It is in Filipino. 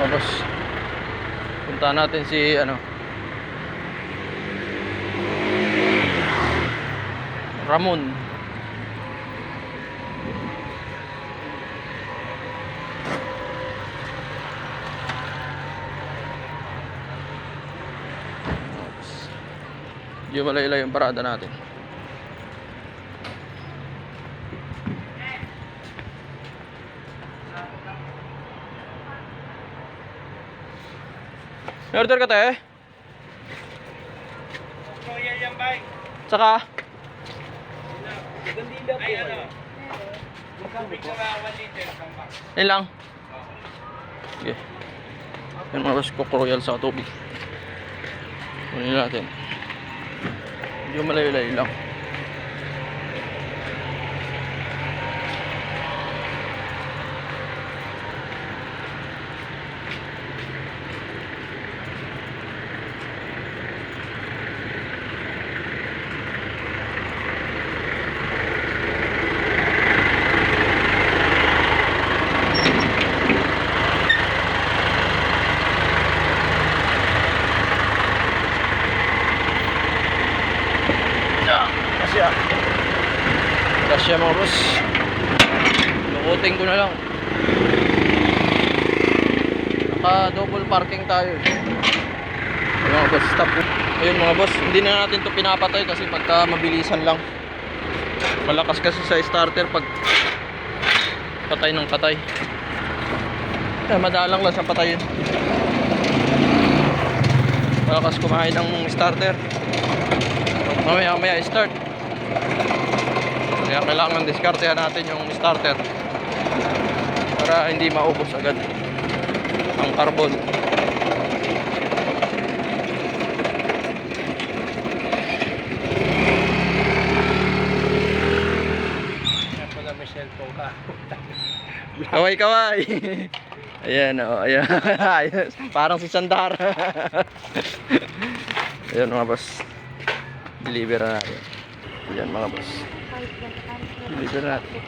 mga boss. Punta natin si Ramon. Hindi malay-ilay yung parada natin. May order ka tayo? Royal yan, bay. Tsaka? Gandila po. Ay, ano? Tubig na 1 liter, tambak. Yan lang. Okay. Yan mga boss, Coke Royal sa tubig. Kunin natin. Hindi malay-ilay lang. Kasya mga boss. Lukutin ko na lang. Naka double parking tayo. Ayun mga boss, stop. Ayun mga boss, hindi na natin to pinapatay kasi pagka mabilisan lang. Malakas kasi sa starter pag patay ng patay. Madalang lang sa patayin. Malakas kumain ng starter. Mamaya start. Kaya kailangan diskartehan natin yung starter para hindi maubos agad ang carbon. Kaya pala may cellphone ka. Kaway. Ayan o, ayan. Parang si Sandar. Ayan mga boss. Deliver na natin. Ayan mga boss. Deliver natin.